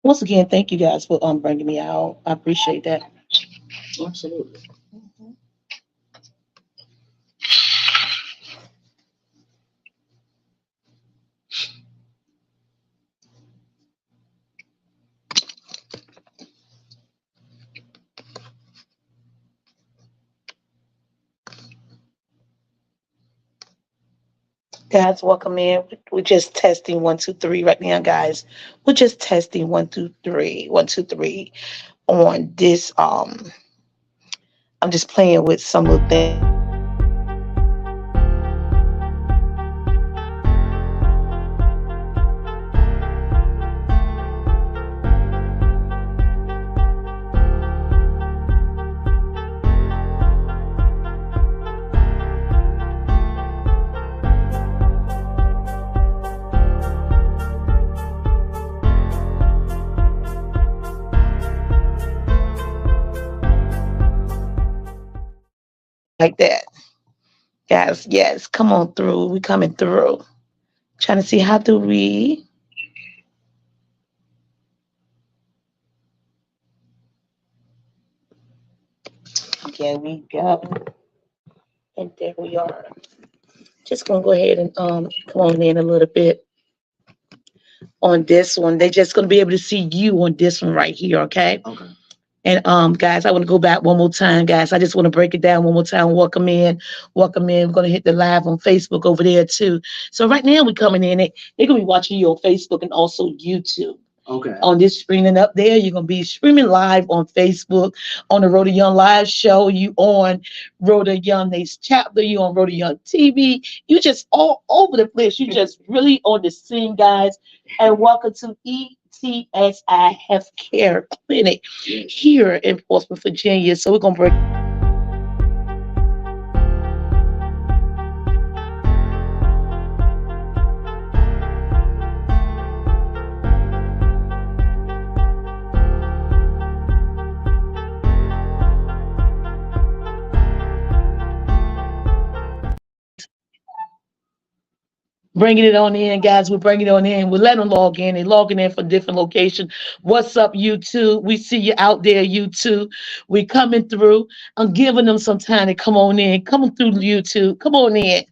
Once again, thank you guys for bringing me out. I appreciate that. Absolutely. Guys, welcome in. We're just testing 1, 2, 3 right now, guys. We're just testing 1, 2, 3, 1, 2, 3 on this. I'm just playing with some of the things. Like that. Guys, yes, come on through. We coming through. Trying to see how do we. Okay, we go. And there we are. Just gonna go ahead and come on in a little bit on this one. They're just gonna be able to see you on this one right here, okay? Okay. And guys, I want to go back one more time, guys. I just want to break it down one more time. Welcome in, welcome in. We're gonna hit the live on Facebook over there too. So right now we're coming in. They're gonna be watching you on Facebook and also YouTube. Okay. On this screening up there, you're gonna be streaming live on Facebook on the Rhoda Young Live Show. You on Rhoda Young Next Chapter. You on Rhoda Young TV. You just all over the place. You just really on the scene, guys. And welcome to ETSI Healthcare Clinic here in Portsmouth, Virginia. So we're gonna break. Bringing it on in, guys. We're bringing it on in. We're letting them log in. They're logging in for different locations. What's up, YouTube? We see you out there, YouTube. We coming through. I'm giving them some time to come on in. Come through YouTube. Come on in.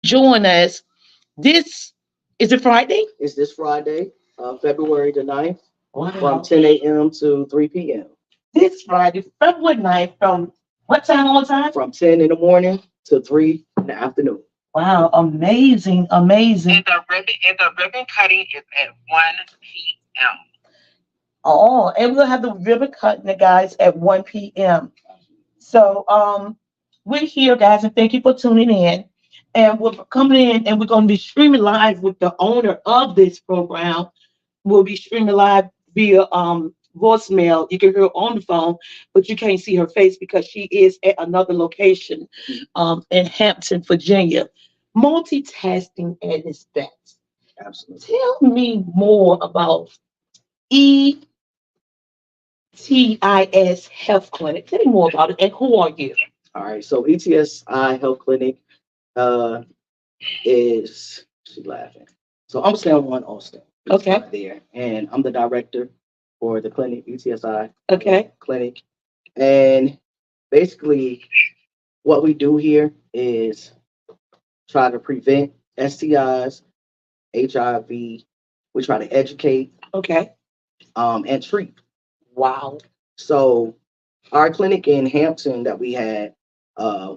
Join us. This is it Friday? It's this Friday, February the 9th, from Wow. 10 a.m. to 3 p.m. This Friday, February 9th, from what time on time? From 10 in the morning to 3 in the afternoon. Wow, amazing, amazing. And the ribbon cutting is at 1 p.m. Oh, and we're gonna have the ribbon cutting, the guys, at 1 p.m. So we're here, guys, and thank you for tuning in. And we're coming in and we're gonna be streaming live with the owner of this program. We'll be streaming live via voicemail. You can hear her on the phone, but you can't see her face because she is at another location in Hampton, Virginia. Multitasking at its best. Absolutely. Tell me more about ETIS Health Clinic. Tell me more about it and who are you? All right. So ETSI Health Clinic is, she's laughing. So I'm Sam One Austin. Okay. Right there. And I'm the director for the clinic, ETSI Okay. Clinic. And basically, what we do here is try to prevent STIs, HIV. We try to educate Okay. and treat. Wow. So our clinic in Hampton that we had,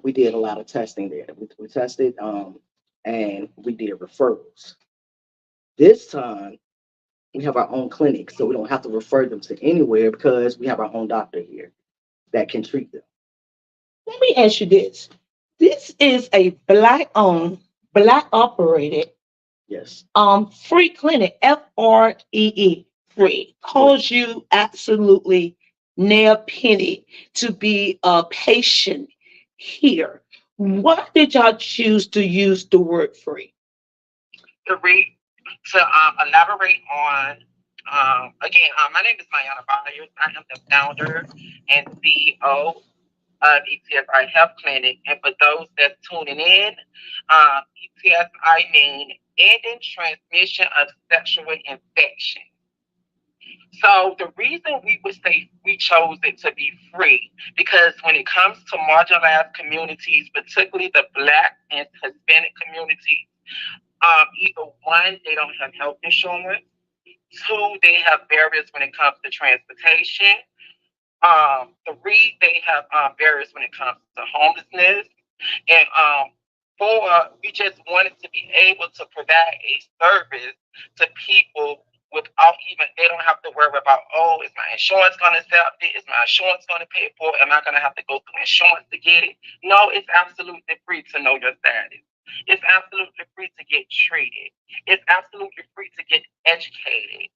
we did a lot of testing there. We tested and we did referrals. This time we have our own clinic, so we don't have to refer them to anywhere because we have our own doctor here that can treat them. Let me ask you this. This is a black owned, black operated Yes. free clinic, FREE, free. Calls you absolutely Nair Penny to be a patient here. Why did y'all choose to use the word free? To read, to elaborate on, again, my name is Mayana Byers. I am the founder and CEO of ETSI Health Clinic. And for those that's tuning in, ETSI means ending transmission of sexual infection. So the reason we would say we chose it to be free, because when it comes to marginalized communities, particularly the Black and Hispanic communities, either one, they don't have health insurance. Two, they have barriers when it comes to transportation. Three, they have barriers when it comes to homelessness. And four, we just wanted to be able to provide a service to people without even, they don't have to worry about, oh, is my insurance going to accept it? Is my insurance going to pay for it? Am I going to have to go through insurance to get it? No, it's absolutely free to know your status. It's absolutely free to get treated. It's absolutely free to get educated.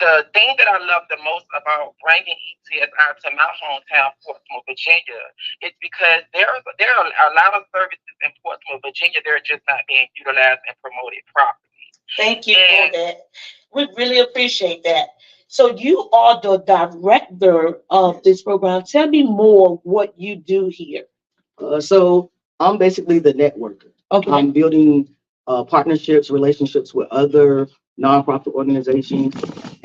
The thing that I love the most about bringing ETSI to my hometown, Portsmouth, Virginia, is because there are a lot of services in Portsmouth, Virginia. They're just not being utilized and promoted properly. Thank you for that. We really appreciate that. So you are the director of this program. Tell me more what you do here. So I'm basically the networker. Okay. I'm building partnerships, relationships with other nonprofit organizations,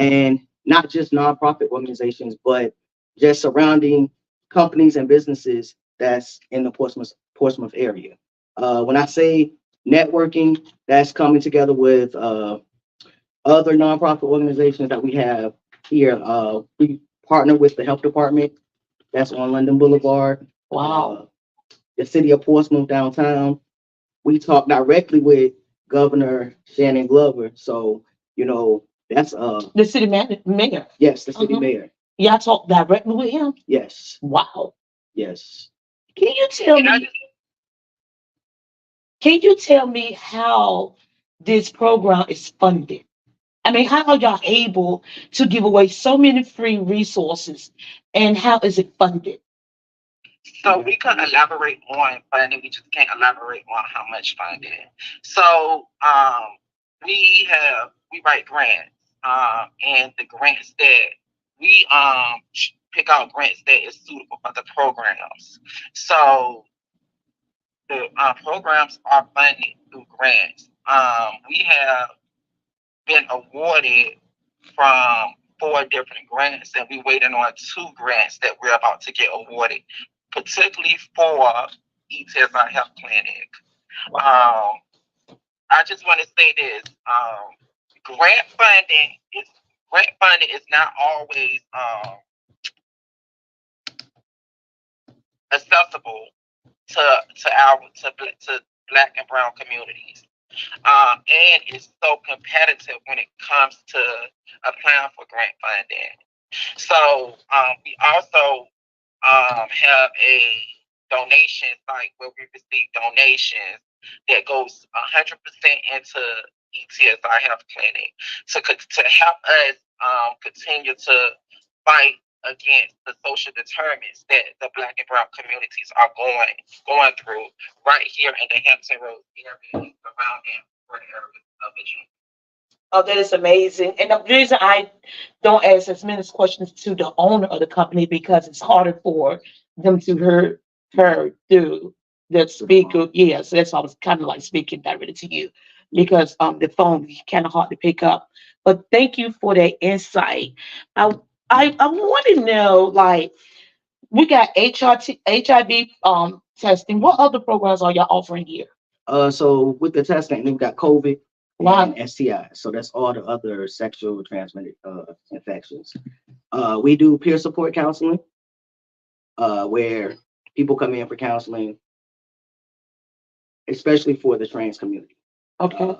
and not just nonprofit organizations, but just surrounding companies and businesses that's in the Portsmouth area. When I say networking, that's coming together with other nonprofit organizations that we have here. We partner with the health department that's on London Boulevard. Wow. The city of Portsmouth downtown. We talk directly with Governor Shannon Glover. So, that's The city mayor. yes, the city mayor. Y'all talk directly with him? Yes, Wow. yes. Can you tell And I me? just, Can you tell me how this program is funded? I mean, how are y'all able to give away so many free resources, and how is it funded? so we can elaborate on funding. We just can't elaborate on how much funding. So we write grants, and the grants that we pick out grants that is suitable for the programs. So the programs are funded through grants. We have been awarded from 4 different grants, and we're waiting on 2 grants that we're about to get awarded, particularly for ETSI Health Clinic. I just want to say this: grant funding is not always accessible to Black and Brown communities. And it's so competitive when it comes to applying for grant funding. So we also have a donation site where we receive donations that goes 100% into ETSI Health Clinic to help us continue to fight against the social determinants that the Black and Brown communities are going through right here in the Hampton Roads area and surrounding areas of Virginia. Oh, that is amazing. And the reason I don't ask as many questions to the owner of the company because it's harder for them to hear her through the speaker. Yes, that's why I was kind of like speaking directly to you because the phone is kind of hard to pick up. But thank you for that insight. I I want to know like we got HIV testing. What other programs are y'all offering here? So with the testing, we've got COVID Wow. and STI. So that's all the other sexual transmitted infections. We do peer support counseling, where people come in for counseling, especially for the trans community. Okay.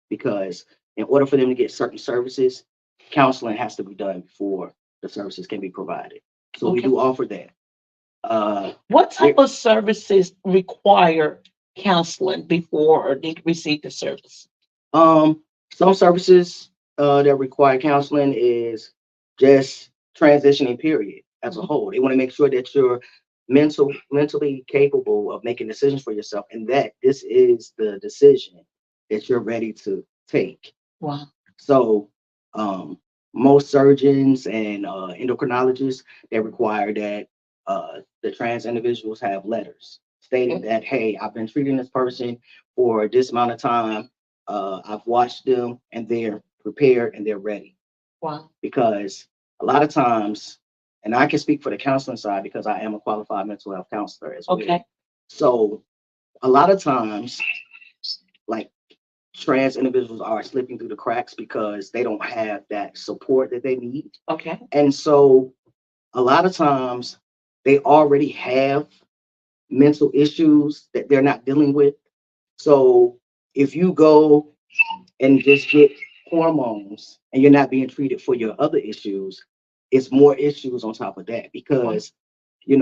Because in order for them to get certain services, counseling has to be done before the services can be provided. So we Okay. do offer that. What type of services require counseling before they receive the service? Some services that require counseling is just transitioning period as a whole. They want to make sure that you're mentally capable of making decisions for yourself, and that this is the decision that you're ready to take. Wow. So most surgeons and endocrinologists, they require that the trans individuals have letters stating that, hey, I've been treating this person for this amount of time. I've watched them and they're prepared and they're ready. Wow. Because a lot of times, and I can speak for the counseling side because I am a qualified mental health counselor as well. Okay. So a lot of times, like, trans individuals are slipping through the cracks because they don't have that support that they need. Okay. And so a lot of times they already have mental issues that they're not dealing with. So if you go and just get hormones and you're not being treated for your other issues, it's more issues on top of that because, I'm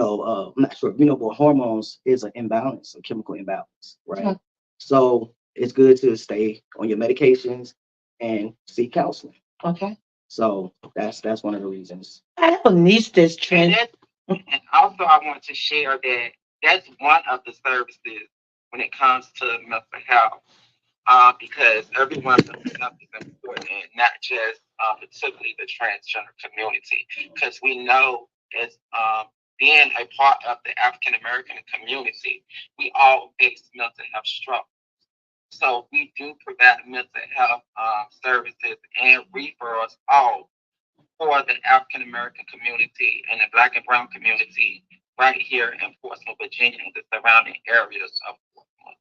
not sure if you know, but hormones is an imbalance, a chemical imbalance, right? Mhm. So it's good to stay on your medications and seek counseling. Okay. So that's one of the reasons. I have a niece that's trans. And also, I want to share that that's one of the services when it comes to mental health, because everyone's mental health is important, not just particularly the transgender community, because we know as being a part of the African American community, we all face mental health struggles. So we do provide mental health services and referrals all for the African American community and the Black and Brown community right here in Portsmouth, Virginia, and the surrounding areas of Portsmouth.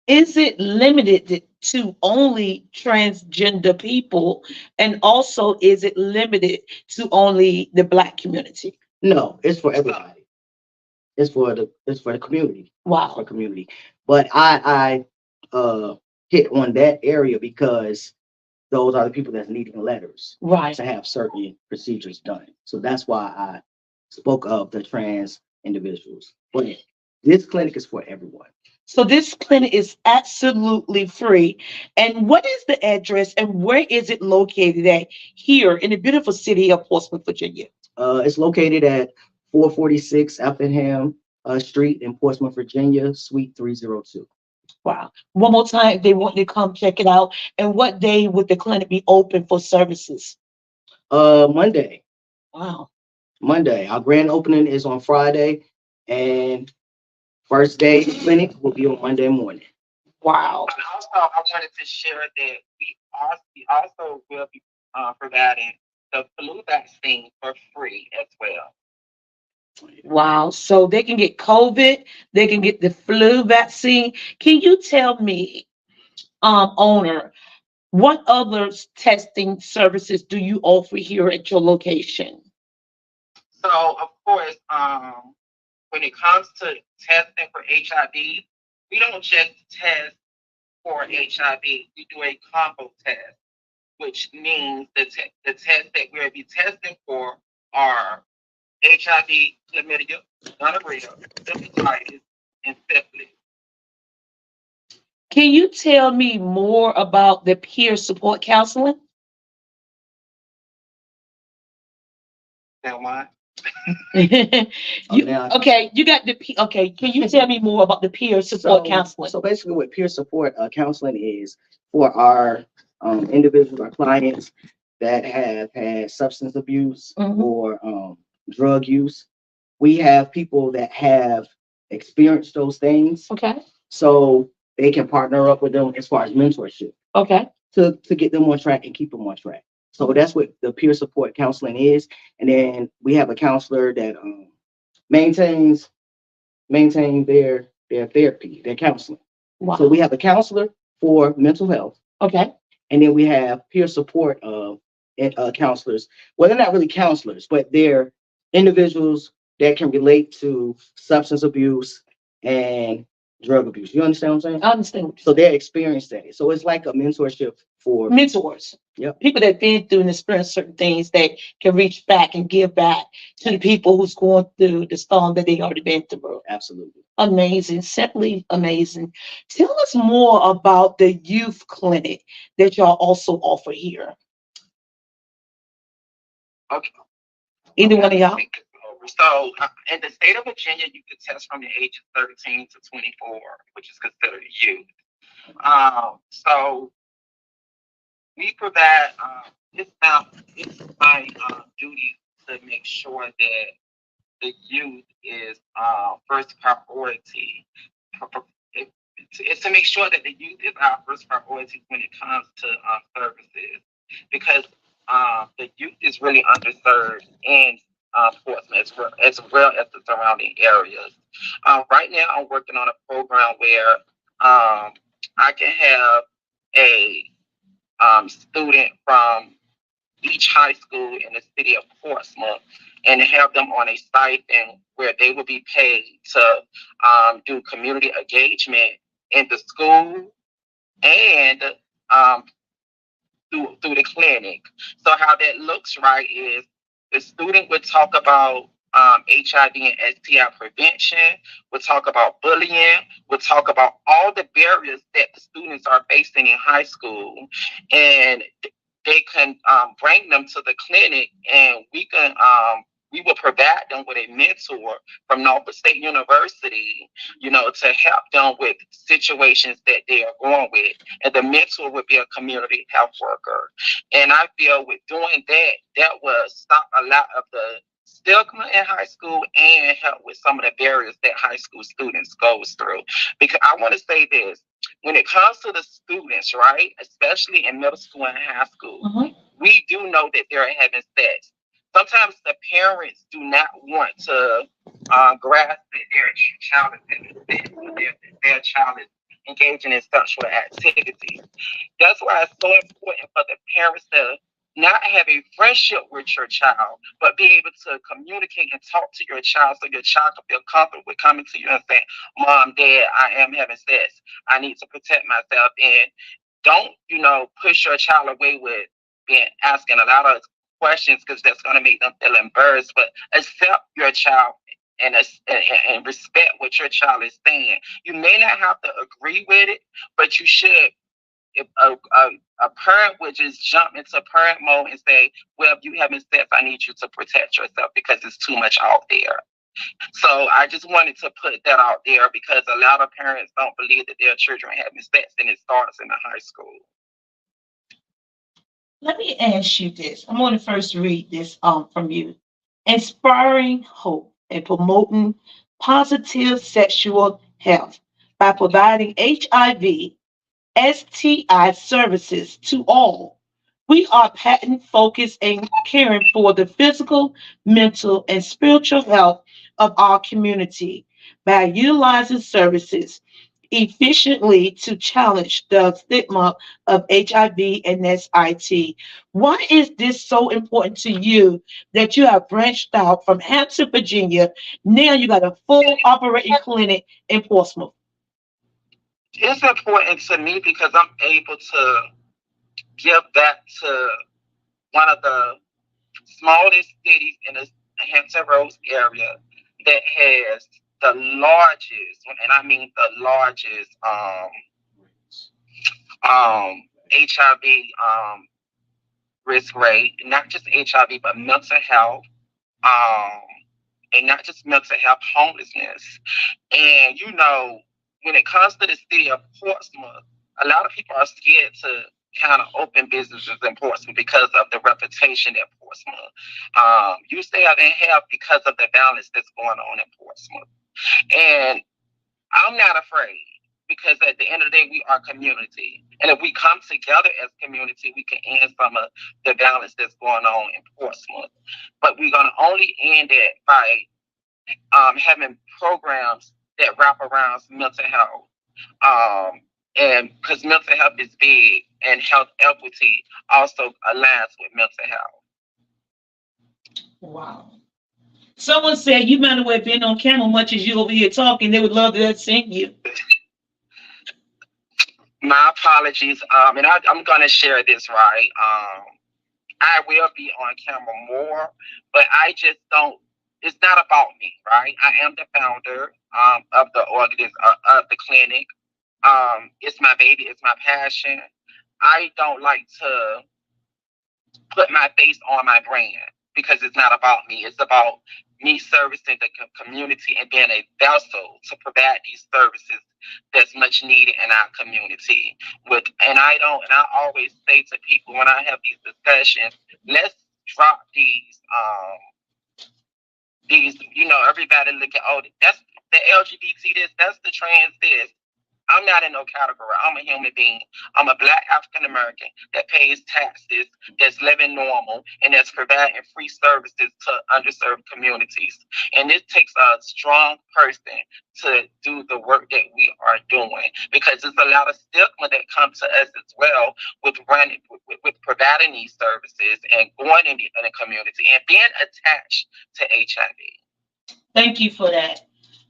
Is it limited to only transgender people? And also, is it limited to only the Black community? No, it's for everybody. It's for the community. Wow. For community. But I hit on that area because those are the people that's needing letters Right. to have certain procedures done. So that's why I spoke of the trans individuals. But this clinic is for everyone. So this clinic is absolutely free. And what is the address and where is it located at here in the beautiful city of Portsmouth, Virginia? It's located at 446 Effingham Street in Portsmouth, Virginia, Suite 302. Wow. One more time, if they want to come check it out. And what day would the clinic be open for services? Monday. Wow. Monday. Our grand opening is on Friday, and first day clinic will be on Monday morning. Wow. And also, I wanted to share that we also will be providing the flu vaccine for free as well. Wow. So they can get COVID, they can get the flu vaccine. Can you tell me, owner, what other testing services do you offer here at your location? So, of course, when it comes to testing for HIV, we don't just test for HIV. We do a combo test, which means the tests that we'll be testing for are HIV, chlamydia, gonorrhea, hepatitis, and syphilis. Can you tell me more about the peer support counseling? That one. Okay, you got okay. Can you tell me more about the peer support counseling? So basically, what peer support counseling is for our individuals, our clients that have had substance abuse or drug use. We have people that have experienced those things. Okay. So they can partner up with them as far as mentorship. Okay. To get them on track and keep them on track. So that's what the peer support counseling is. And then we have a counselor that maintains their therapy, their counseling. Wow. So we have a counselor for mental health. Okay. And then we have peer support counselors. Well, they're not really counselors, but they're individuals that can relate to substance abuse and drug abuse. You understand what I'm saying? I understand. So they're experienced at it. So it's like a mentorship for mentors. Yep. People that have been through and experienced certain things that can reach back and give back to the people who's going through the storm that they already been through. Absolutely. Amazing, simply amazing. Tell us more about the youth clinic that y'all also offer here. Okay. Either one of y'all? So, in the state of Virginia, you can test from the age of 13 to 24, which is considered youth. So we provide, it's my duty to make sure that the youth is first priority. It's to make sure that the youth is our first priority when it comes to services, because the youth is really underserved in Portsmouth as well as the surrounding areas. Right now, I'm working on a program where I can have a student from each high school in the city of Portsmouth and have them on a stipend where they will be paid to do community engagement in the school and um, through the clinic. So how that looks, right, is the student would talk about HIV and STI prevention. We'll talk about bullying. We'll talk about all the barriers that the students are facing in high school, and they can bring them to the clinic, and we will provide them with a mentor from Norfolk State University, to help them with situations that they are going with. And the mentor would be a community health worker. And I feel with doing that, that will stop a lot of the stigma in high school and help with some of the barriers that high school students goes through. Because I want to say this, when it comes to the students, right, especially in middle school and high school, we do know that they're having sex. Sometimes the parents do not want to grasp that their child is having sex, or their child is engaging in sexual activity. That's why it's so important for the parents to not have a friendship with your child, but be able to communicate and talk to your child so your child can feel comfortable with coming to you and saying, Mom, Dad, I am having sex. I need to protect myself. And don't, push your child away with being asking a lot of questions, because that's going to make them feel embarrassed, but accept your child and respect what your child is saying. You may not have to agree with it, but you should. If a parent would just jump into parent mode and say, well, if you having sex, I need you to protect yourself because it's too much out there. So I just wanted to put that out there because a lot of parents don't believe that their children are having sex, and it starts in the high school. Let me ask you this. I'm going to first read this from you. Inspiring hope and promoting positive sexual health by providing HIV STI services to all. We are patent focused and caring for the physical, mental, and spiritual health of our community by utilizing services efficiently to challenge the stigma of HIV and SIT. Why is this so important to you that you have branched out from Hampton, Virginia? Now you got a full operating clinic in Portsmouth. It's important to me because I'm able to give back to one of the smallest cities in the Hampton Roads area that has the largest, and I mean the largest, HIV risk rate, not just HIV, but mental health, um, and not just mental health, homelessness. And when it comes to the city of Portsmouth, a lot of people are scared to kind of open businesses in Portsmouth because of the reputation that Portsmouth used to have and have because of the violence that's going on in Portsmouth. And I'm not afraid because at the end of the day, we are community. And if we come together as community, we can end some of the violence that's going on in Portsmouth. But we're going to only end it by having programs that wrap around mental health. And because mental health is big and health equity also aligns with mental health. Wow. Someone said you might have well been on camera much as you over here talking. They would love to sing you. My apologies. And I'm going to share this, right? I will be on camera more, but I just don't. It's not about me, right? I am the founder of the clinic. It's my baby. It's my passion. I don't like to put my face on my brand because it's not about me. It's about me servicing the community and being a vessel to provide these services that's much needed in our community. And I always say to people when I have these discussions, let's drop these, everybody look at, oh, that's the LGBT this, that's the trans this. I'm not in no category. I'm a human being. I'm a Black African American that pays taxes, that's living normal, and that's providing free services to underserved communities. And it takes a strong person to do the work that we are doing, because there's a lot of stigma that comes to us as well with running, with providing these services and going in the community and being attached to HIV. Thank you for that.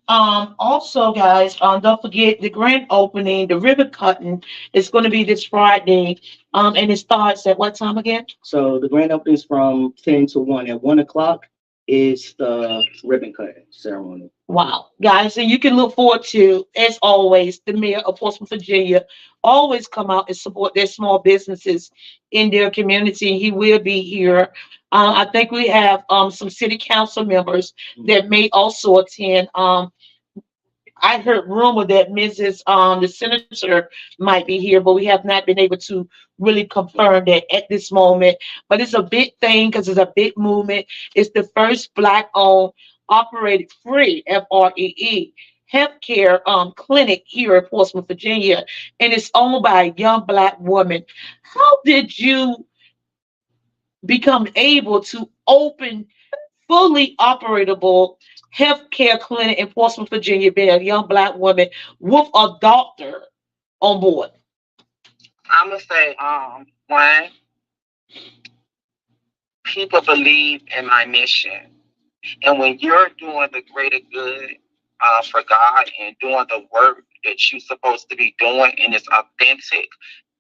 Also, guys, don't forget the grand opening, the ribbon cutting is going to be this Friday. And it starts at what time again? So the grand opening is from 10 to 1. At 1 o'clock is the ribbon cutting ceremony. Wow, guys, and you can look forward to, as always, the mayor of Portsmouth, Virginia, always come out and support their small businesses in their community. He will be here. I think we have some city council members that may also attend. I heard rumor that Mrs. The senator might be here, but we have not been able to really confirm that at this moment. But it's a big thing because it's a big movement. It's the first Black-owned, operated free FREE healthcare clinic here in Portsmouth, Virginia, and it's owned by a young Black woman. How did you become able to open fully operable healthcare clinic in Portsmouth, Virginia, being a young Black woman with a doctor on board? I'm gonna say, one, people believe in my mission, and when you're doing the greater good for God and doing the work that you're supposed to be doing, and it's authentic,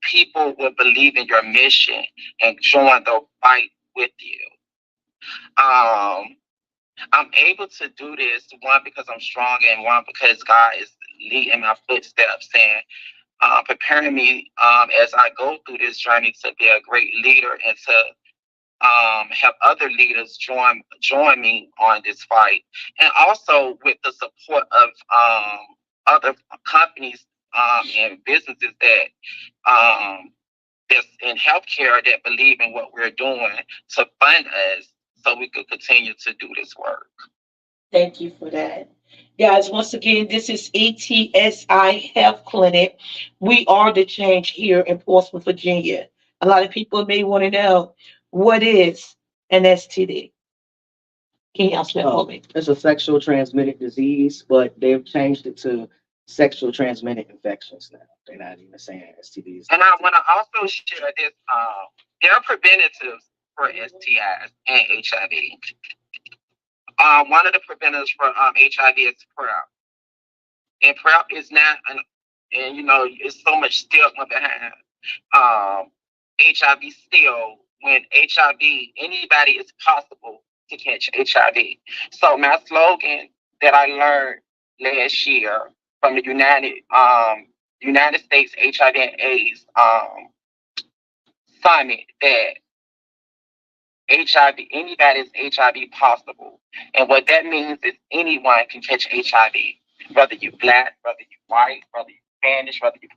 people will believe in your mission and join the fight with you. I'm able to do this, one, because I'm strong, and one, because God is leading my footsteps and preparing me as I go through this journey to be a great leader and to have other leaders join me on this fight, and also with the support of other companies and businesses that's in healthcare that believe in what we're doing to fund us so we could continue to do this work. Thank you for that. Guys, once again, this is ETSI Health Clinic. We are the change here in Portsmouth, Virginia. A lot of people may want to know, what is an STD? Can you answer that for me? It's a sexual transmitted disease, but they've changed it to sexual transmitted infections now. They're not even saying STDs. And I want to also share this. There are preventatives for STIs and HIV. One of the preventatives for HIV is PrEP. And PrEP is not, it's so much stigma behind HIV still. When HIV, anybody is possible to catch HIV. So my slogan that I learned last year from the United States HIV and AIDS summit, that HIV, anybody is HIV possible. And what that means is anyone can catch HIV, whether you're Black, whether you're white, whether you're Spanish, whether you're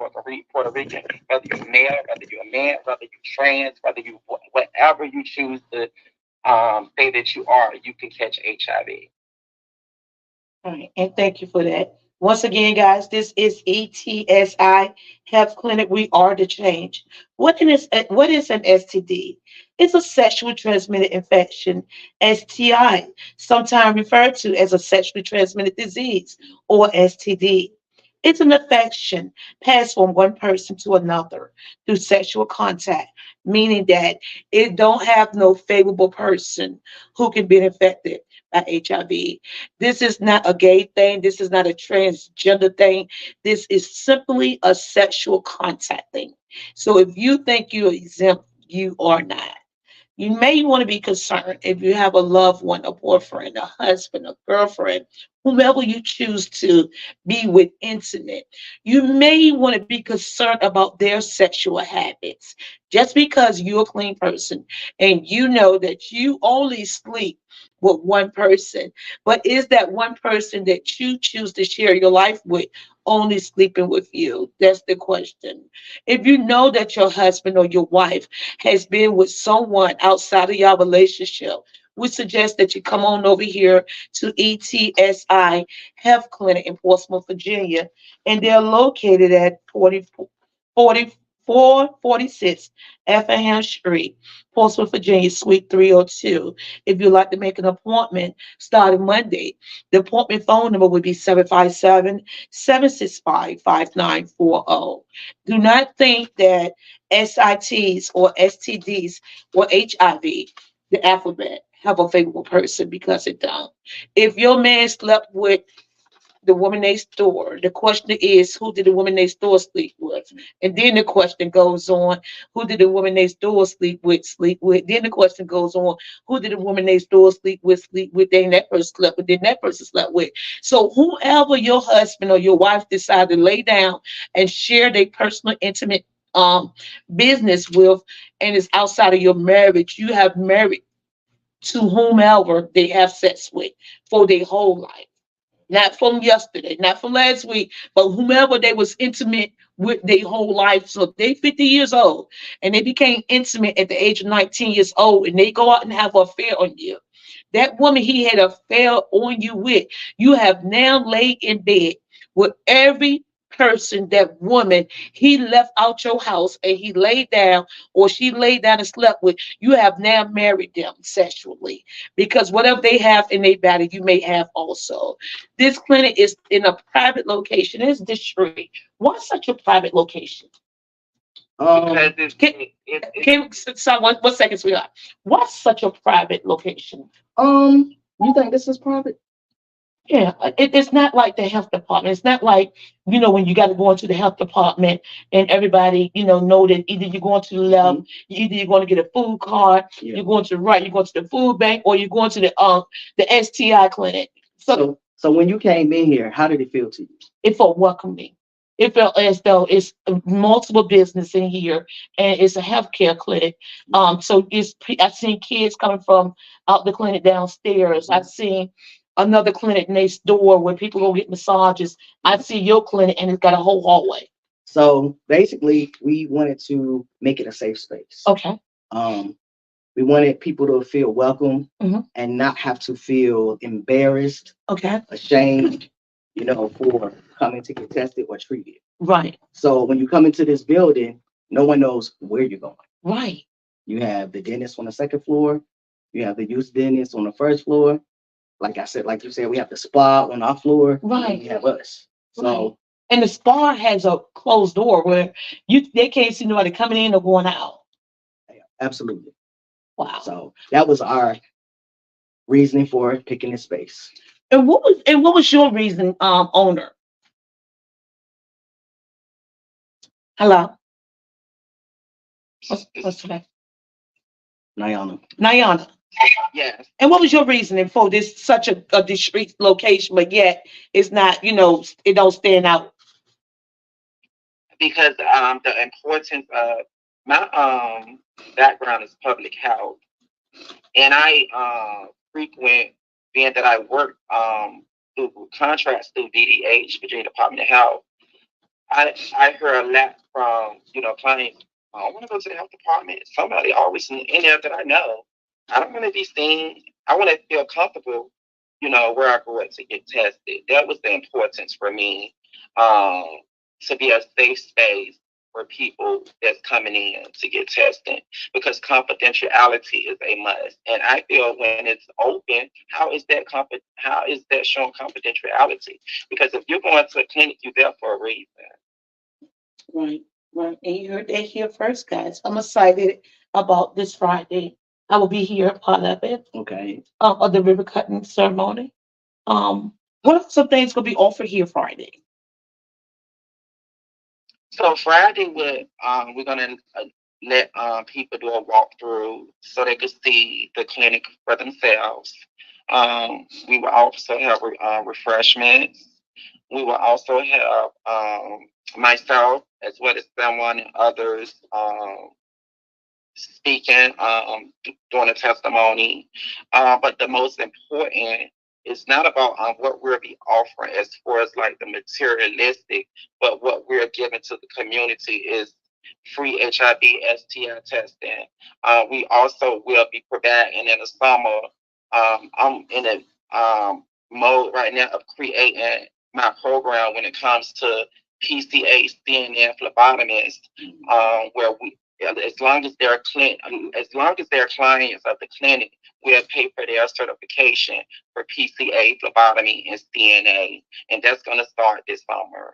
Puerto Rican, whether you're male, whether you're a man, whether you're trans, whether you, whatever you choose to say that you are, you can catch HIV. All right, and thank you for that. Once again, guys, this is ETSI Health Clinic. We are the change. What is an STD? It's a sexually transmitted infection, STI, sometimes referred to as a sexually transmitted disease or STD. It's an infection passed from one person to another through sexual contact, meaning that it don't have no favorable person who can be infected by HIV. This is not a gay thing. This is not a transgender thing. This is simply a sexual contact thing. So if you think you're exempt, you are not. You may want to be concerned if you have a loved one, a boyfriend, a husband, a girlfriend, whomever you choose to be with intimate. You may want to be concerned about their sexual habits. Just because you're a clean person and you know that you only sleep with one person, but is that one person that you choose to share your life with only sleeping with you? That's the question. If you know that your husband or your wife has been with someone outside of your relationship, we suggest that you come on over here to ETSI Health Clinic in Portsmouth, Virginia, and they're located at 4446 Effingham Street, Portsmouth, Virginia, Suite 302. If you'd like to make an appointment starting Monday, the appointment phone number would be 757-765-5940. Do not think that SITs or STDs or HIV, the alphabet, have a favorable person, because it don't. If your man slept with the woman next door, the question is, who did the woman next door sleep with? And then the question goes on, who did the woman next door sleep with? Sleep with. Then the question goes on, who did the woman next door sleep with? Sleep with. Then that person slept with. Then that person slept with. So whoever your husband or your wife decide to lay down and share their personal, intimate business with, and is outside of your marriage, you have married to whomever they have sex with for their whole life, not from yesterday, not from last week, but whomever they was intimate with their whole life. So if they 50 years old and they became intimate at the age of 19 years old and they go out and have an affair on you, that woman he had an affair on you with, you have now laid in bed with every person, that woman he left out your house and he laid down or she laid down and slept with, you have now married them sexually, because whatever they have in their body you may have also. This clinic is in a private location. It's discreet. Why such a private location? Because Can, so what seconds we got? What's such a private location? you think this is private? Yeah, it's not like the health department. It's not like, when you got to go into the health department and everybody, know that either you're going to the left, either you're going to get a food card, Yeah. you're going to the right, you're going to the food bank, or you're going to the STI clinic. So when you came in here, how did it feel to you? It felt welcoming. It felt as though it's multiple business in here, and it's a healthcare clinic. So I've seen kids coming from out the clinic downstairs. I've seen another clinic next door where people go get massages. I see your clinic, and it's got a whole hallway. So basically, we wanted to make it a safe space. Okay. We wanted people to feel welcome Mhm. and not have to feel embarrassed, Okay. ashamed, for coming to get tested or treated. Right. So when you come into this building, no one knows where you're going. Right. You have the dentist on the second floor. You have the youth dentist on the first floor. Like you said, we have the spa on our floor. Right. And you have us. So Right. And the spa has a closed door where they can't see nobody coming in or going out. yeah, absolutely. Wow. So that was our reasoning for picking this space. And what was your reason, owner? Hello. What's today? Nayana. Yes, And what was your reasoning for this such a discreet location, but yet it's not, it don't stand out? because the importance of my background is public health, and I frequent, being that I work through contracts through DDH, Virginia Department of Health. I hear a lot from clients. I want to go to the health department. Somebody always in there that I know. I don't want to be seen. I want to feel comfortable. Where I go to get tested. That was the importance for me. Um, to be a safe space for people that's coming in to get tested, because confidentiality is a must. And I feel when it's open, how is that showing confidentiality? Because if you're going to a clinic, you're there for a reason. Right, right. And you heard that here first, guys. I'm excited about this Friday. I will be here, part of it, Okay. of the river cutting ceremony. What are some things gonna be offered here Friday? So Friday, we're gonna let people do a walkthrough so they could see the clinic for themselves. We will also have refreshments. We will also have myself as well as someone and others speaking, doing a testimony. But the most important is not about what we'll be offering as far as like the materialistic, but what we're giving to the community is free HIV STI testing. We also will be providing in the summer. I'm in a mode right now of creating my program when it comes to PCA, CNF, phlebotomists, where we as long as they're as long as they're clients of the clinic, we'll pay for their certification for PCA, phlebotomy, and CNA, and that's going to start this summer.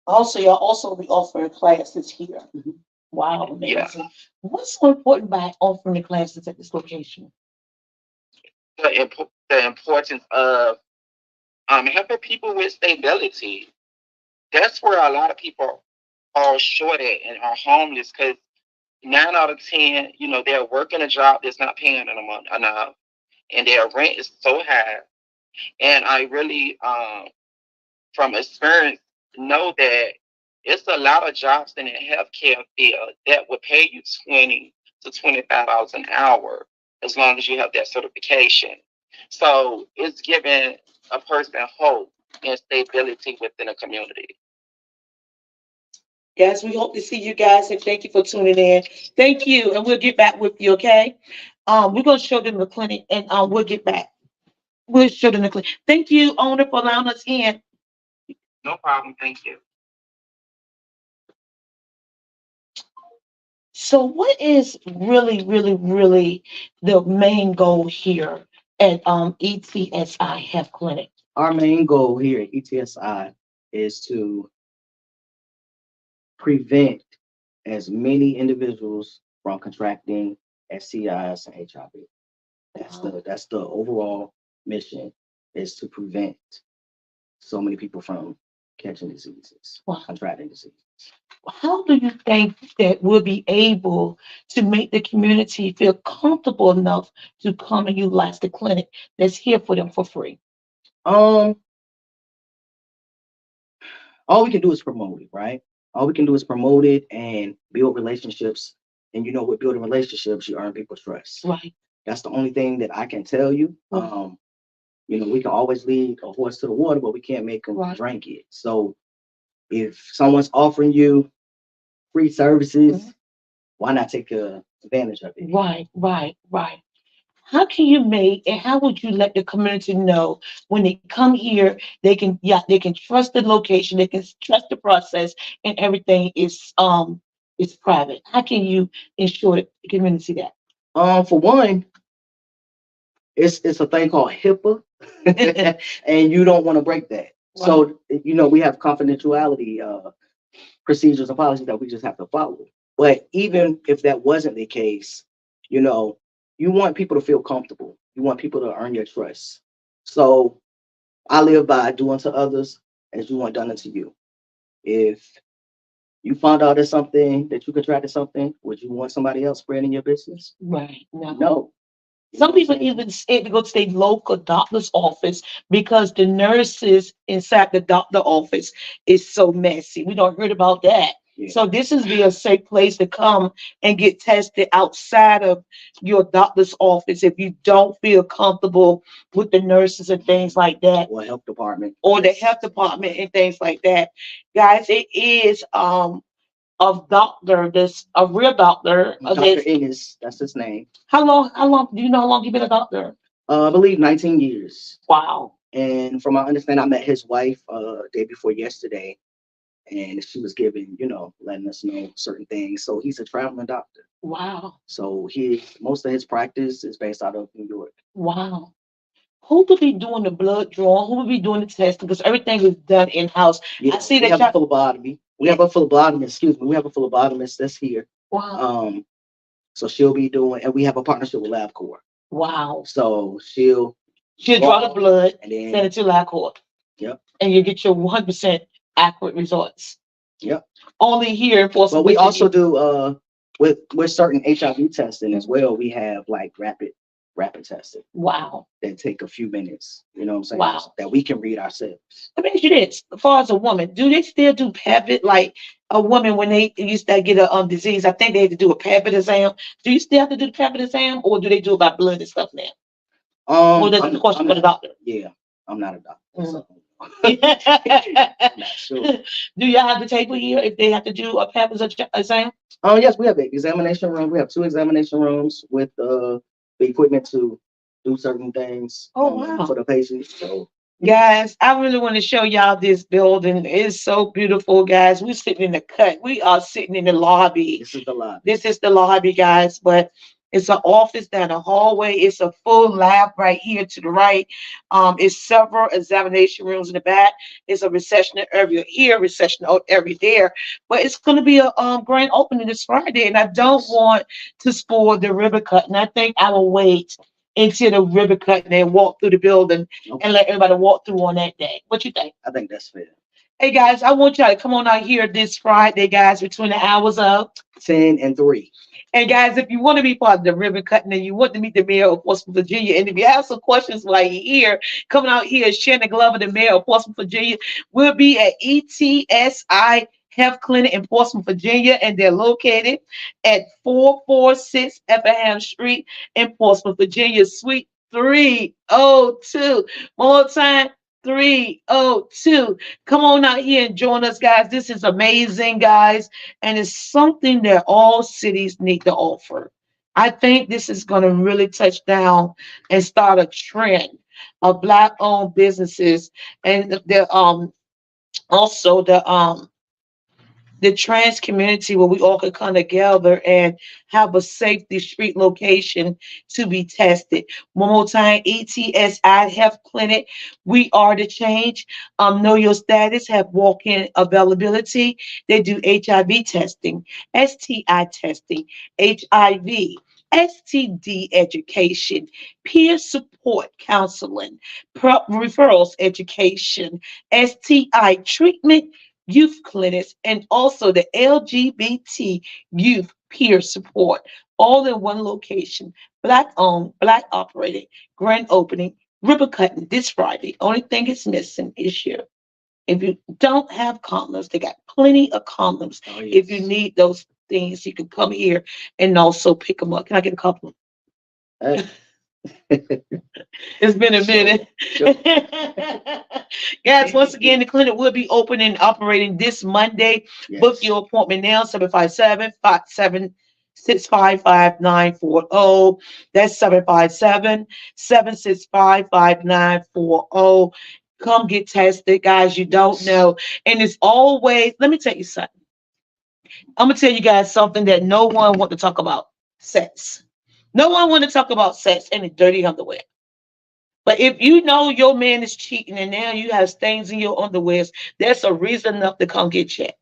Also, y'all also be offering classes here. Wow, amazing. Yeah. What's so important by offering the classes at this location? The importance of helping people with stability. That's where a lot of people are short at and are homeless because 9 out of 10, they're working a job that's not paying them enough, and their rent is so high. And I really, from experience, know that it's a lot of jobs in the healthcare field that will pay you $20 to $25 an hour as long as you have that certification. So it's giving a person hope and stability within a community. Guys, we hope to see you guys and thank you for tuning in. Thank you, and we'll get back with you, okay? We're gonna show them the clinic and we'll get back. We'll show them the clinic. Thank you, owner, for allowing us in. No problem. Thank you. So what is really, really, really the main goal here at ETSI Health Clinic? Our main goal here at ETSI is to prevent as many individuals from contracting STIs and HIV. That's the overall mission, is to prevent so many people from catching diseases, contracting diseases. How do you think that we'll be able to make the community feel comfortable enough to come and utilize the clinic that's here for them for free? All we can do is promote it, right? All we can do is promote it and build relationships. And with building relationships, you earn people's trust. Right. That's the only thing that I can tell you. We can always lead a horse to the water, but we can't make them drink it. So if someone's offering you free services, why not take advantage of it? Right. How can you make and how would you let the community know when they come here, they can trust the location, they can trust the process, and everything is private? How can you ensure the community that? For one, it's a thing called HIPAA, and you don't want to break that. Right. So we have confidentiality procedures and policies that we just have to follow. But even if that wasn't the case, you want people to feel comfortable. You want people to earn your trust. So I live by doing to others as you want done unto you. If you found out there's something that you contracted something, would you want somebody else spreading your business? Right. No. Some people even scared to go to their local doctor's office because the nurses inside the doctor office is so messy. We don't heard about that. Yeah. So this is be a safe place to come and get tested outside of your doctor's office if you don't feel comfortable with the nurses and things like that. Or health department. Or the health department and things like that. Guys, it is a doctor, that's a real doctor. Dr. Ennis, that's his name. How long do you know how long you've been a doctor? I believe 19 years. Wow. And from my understanding, I met his wife day before yesterday, and she was giving, letting us know certain things. So he's a traveling doctor. Wow. So most of his practice is based out of New York. Wow. Who could be doing the blood draw? Who would be doing the testing? Because everything is done in-house. Yeah, I see we that have a phlebotomy. We have a phlebotomist, we have a phlebotomist that's here. Wow. So she'll be doing, and we have a partnership with LabCorp. Wow. So she'll draw the blood and then send it to LabCorp. Yep. And you get your 100% accurate results. Yep. Only here for. But we also do with certain HIV testing as well, we have like rapid testing Wow. that take a few minutes. You know what I'm saying? Wow. That we can read ourselves. Let me ask you this: as far as a woman, do they still do PAPID? Like a woman when they used to get a disease, I think they had to do a PAPID exam. Do you still have to do the PAPID exam, or do they do it by blood and stuff now? Or that's a question for the doctor. Yeah, I'm not a doctor. Mhm. So I'm not sure. Do y'all have the table here if they have to do a PAPID exam? Oh yes, we have an examination room. We have 2 examination rooms with the equipment to do certain things Oh wow. for the patients. So Guys, I really want to show y'all this building. It's so beautiful, guys. We're sitting in the cut. We are sitting in the lobby. this is the lobby. This is the lobby, guys, but it's an office down the hallway. It's a full lab right here to the right. It's several examination rooms in the back. It's a reception area here, reception area there. But it's going to be a grand opening this Friday, and I don't want to spoil the ribbon cutting. I think I will wait until the ribbon cutting and walk through the building and let everybody walk through on that day. What you think? I think that's fair. Hey guys, I want y'all to come on out here this Friday, guys, between the hours of 10 and 3. And guys, if you want to be part of the ribbon cutting and you want to meet the mayor of Portsmouth, Virginia, and if you have some questions while you're here, coming out here, Shannon Glover, the mayor of Portsmouth, Virginia, will be at ETSI Health Clinic in Portsmouth, Virginia, and they're located at 446 Effingham Street in Portsmouth, Virginia, Suite 302. One more time. 302. Come on out here and join us, guys. This is amazing, guys. And it's something that all cities need to offer. I think this is going to really touch down and start a trend of Black-owned businesses and the also the trans community where we all could come together and have a safety street location to be tested. One more time, ETSI Health Clinic. We are the change. Know your status, have walk-in availability. They do HIV testing, STI testing, HIV. STD education, peer support counseling, referrals education, STI treatment, youth clinics, and also the LGBT youth peer support, all in one location. Black owned, Black operated, grand opening, ribbon cutting this Friday. Only thing it's missing is you. If you don't have condoms, they got plenty of condoms. Oh, If you need those things, you can come here and also pick them up. Can I get a couple? Hey. It's been a minute. Sure. Guys, once again, the clinic will be open and operating this Monday. Yes. Book your appointment now, 757-576-55940. That's 757-765-5940. Come get tested, guys. You don't know. And it's always, let me tell you something. I'm going to tell you guys something that no one wants to talk about. Sex. No one want to talk about sex and the dirty underwear. But if you know your man is cheating and now you have stains in your underwears, that's a reason enough to come get checked.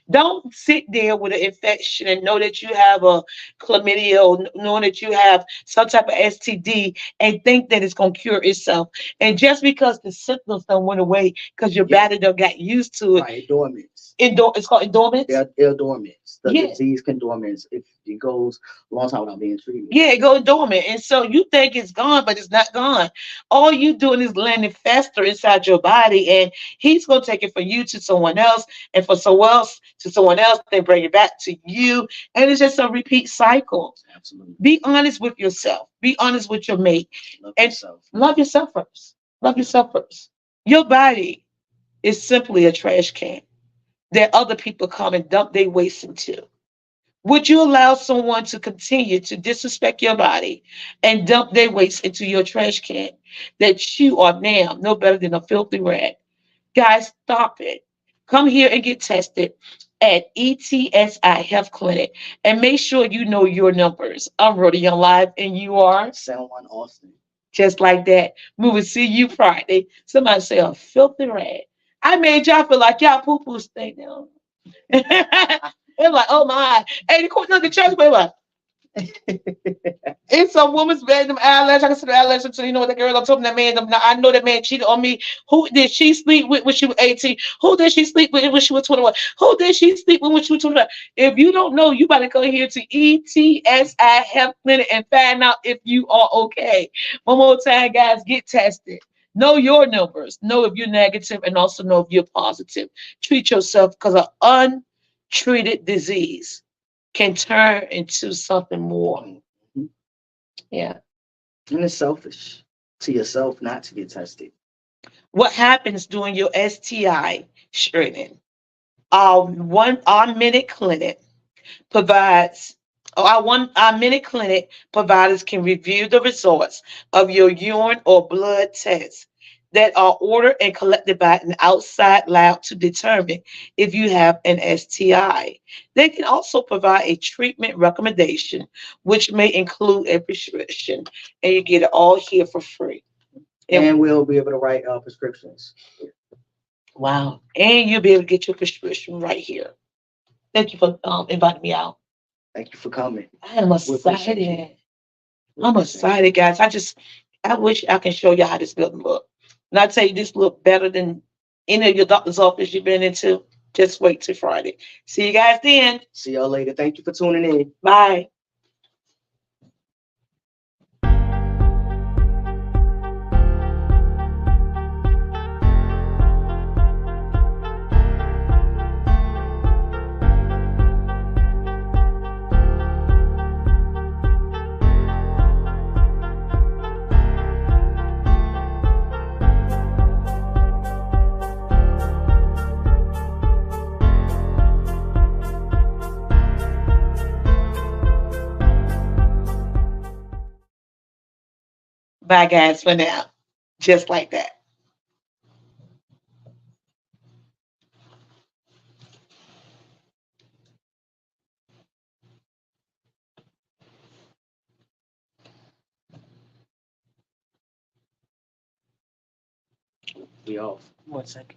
Don't sit there with an infection and know that you have a chlamydia or knowing that you have some type of STD and think that it's going to cure itself. And just because the symptoms don't went away because your body don't got used to it. Right, dormants. It's called endorments? They're dormants. The Yeah. disease can dormant if it goes a long time without being treated. Yeah, it goes dormant. And so you think it's gone, but it's not gone. All you doing is letting it fester inside your body, and he's going to take it from you to someone else, and for someone else to someone else, they bring it back to you. And it's just a repeat cycle. Absolutely. Be honest with yourself. Be honest with your mate. Love And yourself. love yourself first. Love yourself first. Your body is simply a trash can that other people come and dump their waste into. Would you allow someone to continue to disrespect your body and dump their waste into your trash can that you are now no better than a filthy rag? Guys, stop it. Come here and get tested at ETSI Health Clinic and make sure you know your numbers. I'm Rhoda Young Live and you are San Juan, Austin. just like that. We will see you Friday. Somebody say a filthy rag. I made y'all feel like y'all poo-poo stay down. They're like, oh my. Hey, the church, we're like, It's a woman's bed, them eyelashes. I can see the eyelashes. So you know what the girl I told me that man. Now I know that man cheated on me. Who did she sleep with when she was 18? Who did she sleep with when she was 21? Who did she sleep with when she was 25? If you don't know, you better go here to ETSI Health Clinic and find out if you are okay. One more time, guys, get tested. Know your numbers. Know if you're negative and also know if you're positive. Treat yourself because an untreated disease can turn into something more. Mhm. Yeah. And it's selfish to yourself not to get tested. What happens during your STI screening? Our minute clinic provides our minute clinic providers can review the results of your urine or blood tests that are ordered and collected by an outside lab to determine if you have an STI. They can also provide a treatment recommendation, which may include a prescription, and you get it all here for free. And we'll be able to write prescriptions. Wow. And you'll be able to get your prescription right here. Thank you for inviting me out. Thank you for coming. I am We appreciate you. excited. We I'm appreciate you. excited, guys. I wish I can show you how this building look. And I tell you, this look better than any of your doctor's office you've been into. Just wait till Friday. See you guys then. See y'all later. Thank you for tuning in. Bye. Bye, guys, for now. Just like that. We off. 1 second.